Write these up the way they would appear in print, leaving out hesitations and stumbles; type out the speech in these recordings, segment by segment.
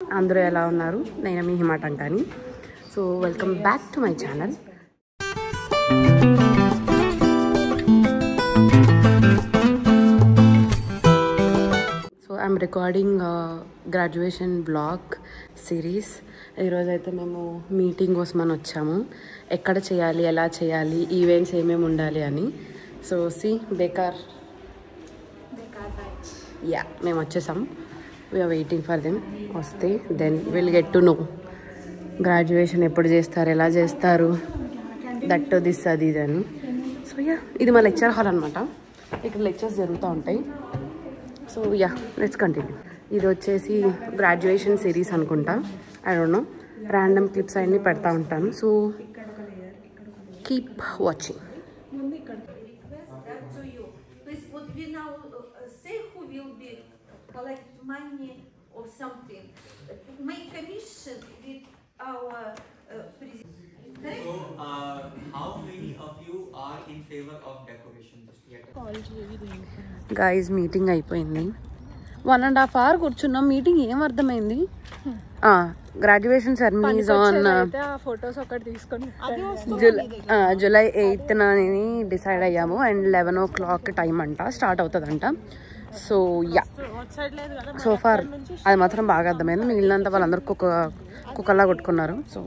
అందరూ ఎలా ఉన్నారు? నేను మీ Hima Tankani. So welcome back to my channel. So I'm recording graduation blog series. ఈరోజైతే మేము మీటింగ్ కోసం అని వచ్చాము. ఎక్కడ చేయాలి, ఎలా చేయాలి, ఈవెంట్స్ ఏమేమి ఉండాలి అని. సో బేకార్ యా మేము వచ్చేసాం. We're waiting for them. వస్తే then will get to know graduation ఎప్పుడు చేస్తారు, ఎలా చేస్తారు, దట్ దిస్ అది ఇది అని. సో ఇది మా లెక్చర్ హాల్ అనమాట. ఇక్కడ లెక్చర్స్ జరుగుతూ ఉంటాయి. So let's continue. ఇది వచ్చేసి గ్రాడ్యుయేషన్ సిరీస్ అనుకుంటా. I don't know, random clips అన్నీ పెడతా ఉంటాను. So keep watching. Collect money or something, make a mission with our president. So, how many of you are in favor of decoration? Guys meeting అయిపోయింది. 1.5 hour కూర్చున్నాం. Meeting ఏం అర్థమైంది? Graduation ceremonies on July 8th decide అయ్యాము. And 11 o'clock time అంట start అవుతుందంట. So so far అది మాత్రం బాగా అర్థమైంది. మిగిలినంత వాళ్ళందరూ కుక్కలా కొట్టుకున్నారు. So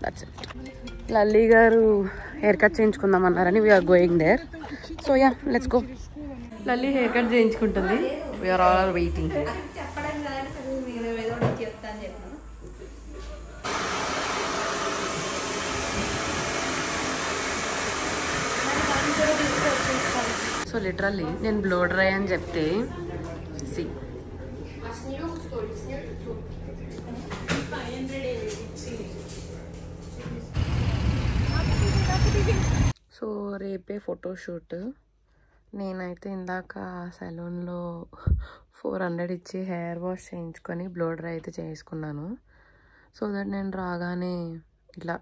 that's it. లల్లీ గారు హెయిర్ కట్ చేయించుకుందాం అన్నారని we're going there. So let's go. Lalli hair cut చేయించుకుంటుంది. We're all waiting. So literally నేను బ్లో డ్రై అని చెప్తే సో రేపే ఫోటోషూట్. నేనైతే ఇందాక సెలూన్లో 400 ఇచ్చి హెయిర్ వాష్ చేయించుకొని బ్లో డ్రై అయితే చేసుకున్నాను. సో దట్ నేను రాగానే ఇట్లా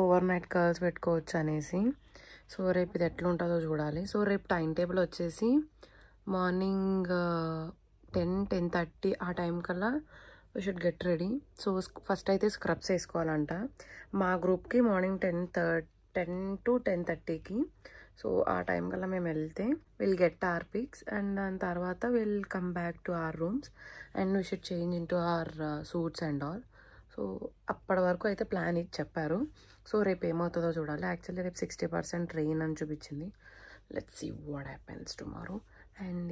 ఓవర్ నైట్ కర్ల్స్ పెట్టుకోవచ్చు అనేసి. సో రేపు ఇది ఎట్లా ఉంటుందో చూడాలి. సో రేపు టైం టేబుల్ వచ్చేసి మార్నింగ్ 10-10:30 ఆ టైం కల్లా we should get ready. So first అయితే స్క్రబ్స్ వేసుకోవాలంట మా గ్రూప్కి. మార్నింగ్ 10 to 10:30కి. సో ఆ టైం కల్లా మేము వెళ్తే will get our pics. And దాని తర్వాత will come back to our rooms and we should change in to our suits and all. So అప్పటి వరకు అయితే ప్లాన్ ఇచ్చి చెప్పారు. సో రేపు ఏమవుతుందో చూడాలి. యాక్చువల్లీ రేపు 60% రెయిన్ అని చూపించింది. Let's see what happens tomorrow. And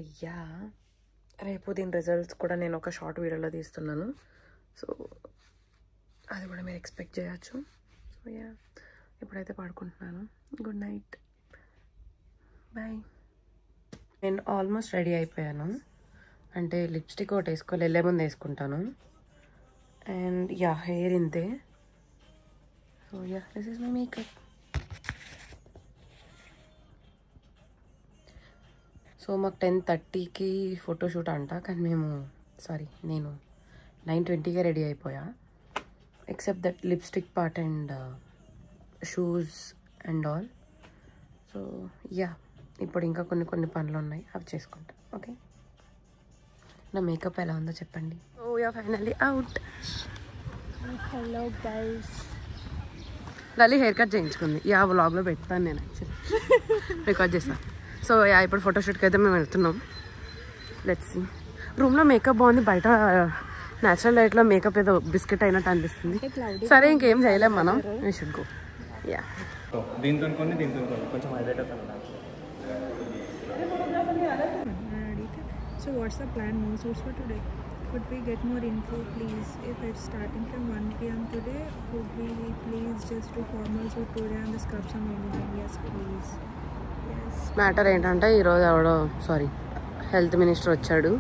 రేపు దీని రిజల్ట్స్ కూడా నేను ఒక షార్ట్ వీడియోలో తీస్తున్నాను. సో అది కూడా మీరు ఎక్స్పెక్ట్ చేయొచ్చు. సో ఇప్పుడైతే పడుకుంటున్నాను. Good night, bye. నేను ఆల్మోస్ట్ రెడీ అయిపోయాను. అంటే లిప్స్టిక్ ఒకటి వేసుకోవాలి, వెళ్ళే ముందు వేసుకుంటాను. అండ్ హెయిర్ ఇంతే. So this is my makeup. So మాకు 10:30కి ఫోటోషూట్ అంట. కానీ నేను 9:20కే రెడీ అయిపోయా. Except that lipstick part and shoes and all. So ఇప్పుడు ఇంకా కొన్ని పనులు ఉన్నాయి, అవి చేసుకుంటా. ఓకే, నా మేకప్ ఎలా ఉందో చెప్పండి. Oh finally out. Hello guys, Lalli hair cut చేయించుకుంది. వ్లాగ్లో పెడతాను నేను, యాక్చువల్లీ రికార్డ్ చేస్తాను. సో ఇప్పుడు ఫోటోషూట్కి అయితే మేము వెళ్తున్నాం. Let's see. రూమ్లో మేకప్ బాగుంది, బయట న్యాచురల్ లైట్లో మేకప్ ఏదో బిస్కెట్ అయినట్టు అనిపిస్తుంది. సరే ఇంకేం చేయలేం మనం. We should go. దీంతో కొంచెం హైలైట్ అవుతాను. So what's the plan? No suits for today. Could we get more info, please? If it's starting from 1 PM today, could we please just do formal suit today and the scrubs on evening? Yes, please. Yes. Matter ఏంటంటే ఈరోజు health minister వచ్చాడు.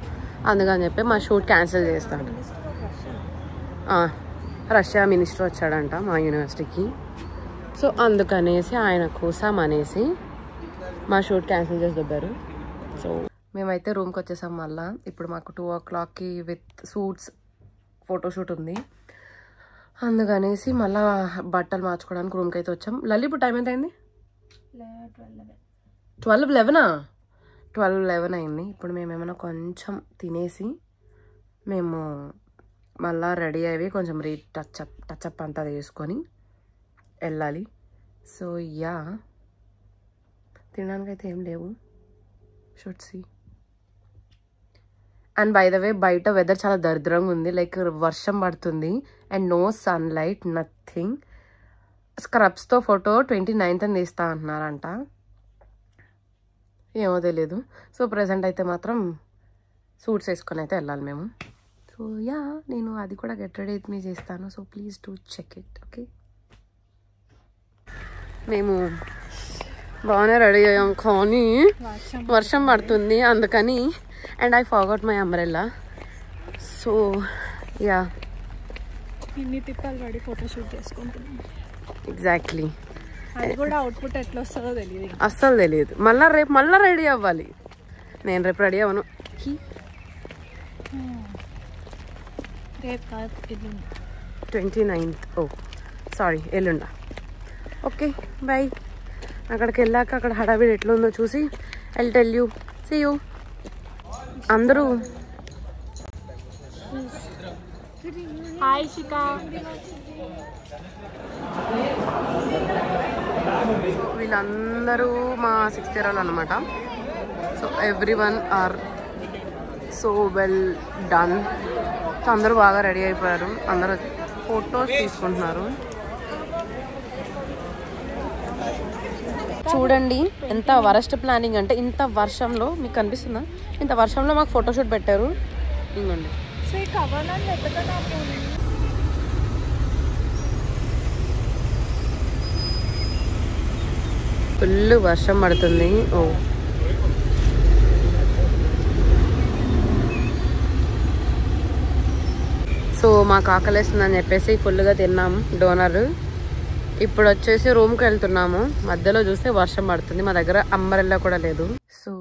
అందుకని చెప్పి మా shoot cancel చేస్తాడు. Russia minister వచ్చాడంట మా యూనివర్సిటీకి. సో అందుకనేసి ఆయన కోసం అనేసి మా షూట్ క్యాన్సిల్ చేసి దొబ్బారు. సో మేమైతే రూమ్కి వచ్చేసాం. మళ్ళీ ఇప్పుడు మాకు 2 o'clockకి విత్ సూట్స్ ఫోటోషూట్ ఉంది. అందుకనేసి మళ్ళీ బట్టలు మార్చుకోవడానికి రూమ్కి అయితే వచ్చాం. లల్లి ఇప్పుడు టైం ఎంత అయింది? 12:11 అయింది. ఇప్పుడు మేము ఏమైనా కొంచెం తినేసి మేము మళ్ళీ రెడీ అయ్యి కొంచెం టచ్అప్ అంతా చేసుకొని వెళ్ళాలి. సో యా, తినడానికి అయితే ఏం లేవు. Should see. And by the way బయట వెదర్ చాలా దరిద్రంగా ఉంది. లైక్ వర్షం పడుతుంది అండ్ నో సన్లైట్, నథింగ్. స్క్రబ్స్తో ఫోటో 29th తీస్తా అంటున్నారంట, ఏమో తెలీదు. సో ప్రెజెంట్ అయితే మాత్రం సూట్స్ వేసుకొని అయితే వెళ్ళాలి మేము. సో యా, నేను అది కూడా గెట్ రెడీ విత్ మీ చేస్తాను. So please do check it. Okay, మేము బాగానే రెడీ అయ్యాం కానీ వర్షం పడుతుంది అందుకని. And I forgot my umbrella. So yeah, ఇన్ని తిప్పాలు పడి ఫోటోషూట్ చేసుకుంటున్నాం. ఎగ్జాక్ట్లీ. అది కూడా అవుట్పుట్ ఎట్లా వస్తుందో తెలియదు, అస్సలు తెలియదు. మళ్ళీ రెడీ అవ్వాలి. నేను రేపు రెడీ అవ్వను. రేపు కాదు, 29th. ఓ సారీ, ఎల్లుండా. Okay bye. అక్కడికి వెళ్ళాక అక్కడ హడావిడి ఎట్లుందో చూసి I will tell you. See you. అందరూ హాయ్ శిఖా. వీళ్ళందరూ మా 6th year అనమాట. So everyone are so well done. So అందరూ బాగా రెడీ అయిపోయారు. అందరూ ఫొటోస్ తీసుకుంటున్నారు. చూడండి ఎంత వరస్ట్ ప్లానింగ్ అంటే, ఇంత వర్షంలో మీకు కనిపిస్తుందా, ఇంత వర్షంలో మాకు ఫోటోషూట్ పెట్టారు. ఇంకోండి ఫుల్ వర్షం పడుతుంది. ఓ సో మాకు ఆకలిస్తుందని చెప్పేసి ఫుల్గా తిన్నాం డోనర్. ఇప్పుడు వచ్చేసి రూమ్కి వెళ్తున్నాము. మధ్యలో చూస్తే వర్షం పడుతుంది. మా దగ్గర అంబ్రెల్లా కూడా లేదు. సో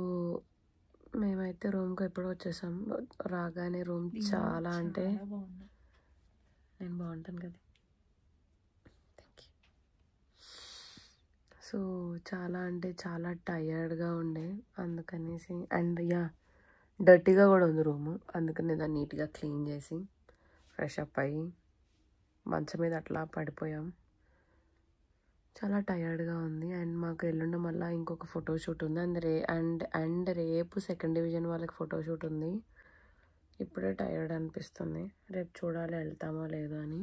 మేమైతే రూమ్కి ఎప్పుడు వచ్చేసాం. రాగానే రూమ్ చాలా అంటే నేను బాగుంటాను కదా. సో చాలా అంటే చాలా టయర్డ్గా ఉండే అందుకనేసి. అండ్ యా, డర్టీగా కూడా ఉంది రూము. అందుకని దాన్ని నీట్గా క్లీన్ చేసి ఫ్రెష్ అప్ అయ్యి మంచం మీద అట్లా పడిపోయాం. చాలా టయర్డ్గా ఉంది. అండ్ మాకు ఎల్లుండి మళ్ళీ ఇంకొక ఫోటోషూట్ ఉంది. అండ్ రేపు 2nd division వాళ్ళకి ఫోటోషూట్ ఉంది. ఇప్పుడే టయర్డ్ అనిపిస్తుంది. రేపు చూడాలి వెళ్తామో లేదో అని.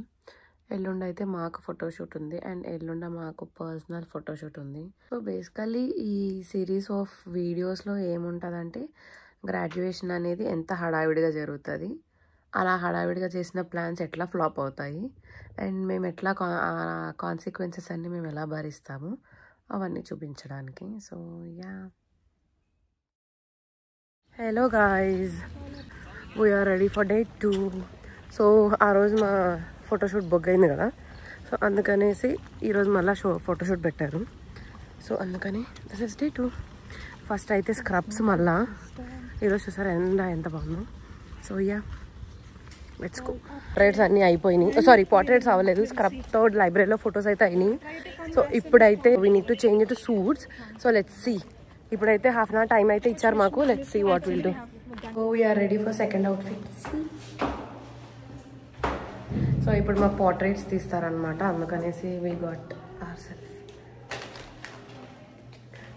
ఎల్లుండి అయితే మాకు ఫోటోషూట్ ఉంది. అండ్ ఎల్లుండి మాకు పర్సనల్ ఫోటోషూట్ ఉంది. సో బేసికలీ ఈ సిరీస్ ఆఫ్ వీడియోస్లో ఏముంటుందంటే, గ్రాడ్యుయేషన్ అనేది ఎంత హడావిడిగా జరుగుతుంది, అలా హడావిడిగా చేసిన ప్లాన్స్ ఎట్లా ఫ్లాప్ అవుతాయి, అండ్ మేము ఎట్లా కాన్సిక్వెన్సెస్ అన్నీ మేము ఎలా భరిస్తాము అవన్నీ చూపించడానికి. So yeah, hello guys, we're ready for day 2. సో ఆ రోజు మా ఫోటోషూట్ బుక్ అయింది కదా, సో అందుకనేసి ఈరోజు మళ్ళీ ఫోటోషూట్ పెట్టారు. సో అందుకని దిస్ ఇస్ డే 2. ఫస్ట్ అయితే స్క్రబ్స్ మళ్ళా ఈరోజు చూసారు ఎంత బాగుందో. So yeah, let's go. Portraits అన్నీ అయిపోయినాయి. సారీ, పోర్ట్రేట్స్ అవ్వలేదు. స్క్రబ్తో లైబ్రరీలో ఫొటోస్ అయితే అయినాయి. సో ఇప్పుడైతే we need to change to suits. So let's see. ఇప్పుడైతే హాఫ్ అన్ అవర్ టైం అయితే ఇచ్చారు మాకు. Let's see what will do. So we're ready for second outfit. So ఇప్పుడు మా పోర్ట్రేట్స్ తీస్తారనమాట, అందుకనేసి we got our self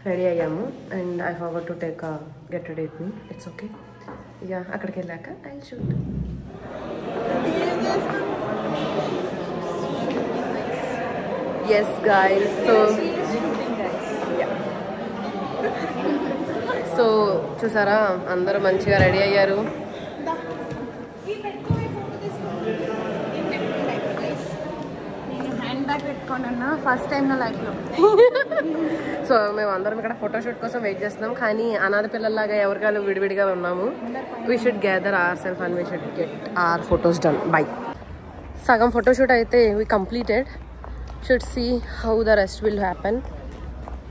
ready అయ్యాము. And I forgot to take get ready with me. It's okay. ఇక అక్కడికి వెళ్ళాక I will shoot. Yes guys, so చూసారా అందరూ మంచిగా రెడీ అయ్యారు. హ్యాండ్ బ్యాగ్ పెట్టుకోనన్నా ఫస్ట్ టైం నా లైఫ్లో. సో మేము అందరం ఇక్కడ ఫోటోషూట్ కోసం వెయిట్ చేస్తున్నాం, కానీ అనాథ పిల్లల్లాగా ఎవరికాలు విడివిడిగా ఉన్నాము. We should gather our self and we should get our photos done. Bye. సగం ఫోటోషూట్ అయితే we completed. Should see how the rest will happen.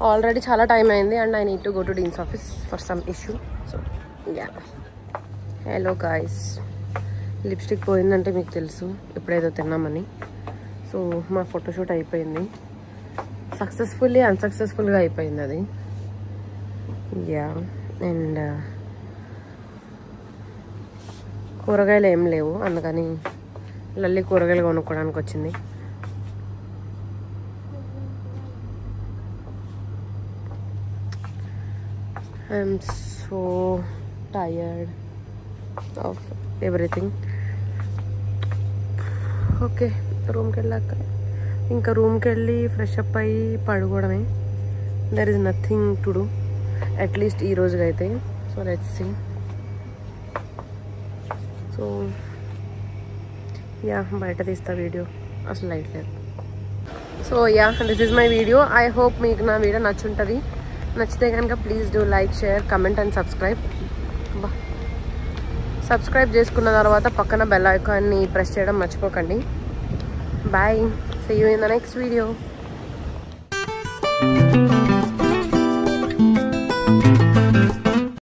Already చాలా టైం అయింది and I need to go to dean's office for some issue. So yeah, hello guys. Lipstick పోయిందంటే మీకు తెలుసు, ఎప్పుడైతే తిన్నామని. సో మా ఫోటోషూట్ అయిపోయింది. సక్సెస్ఫుల్లీ అన్సక్సెస్ఫుల్గా అయిపోయింది అది. యా, అండ్ కూరగాయలు ఏం లేవు, అందుకని లల్లి కూరగాయలు కొనుక్కోవడానికి వచ్చింది. I'm so tired of everything. Okay, రూమ్కి వెళ్ళాక ఇంకా రూమ్కి వెళ్ళి ఫ్రెష్ అప్ అయ్యి పడుకోవడమే. There is nothing to do at least ఈ రోజుకైతే. So let's see. So yeah, బయట తీస్తా వీడియో, అసలు లైట్ లేదు. So yeah, this is my video. I hope మీకు నా వీడియో నచ్చుంటుంది. నచ్చితే కనుక please do like, share, comment and subscribe. Subscribe చేసుకున్న తర్వాత పక్కన బెల్ ఐకాన్ని ప్రెస్ చేయడం మర్చిపోకండి. Bye, see you in the next video.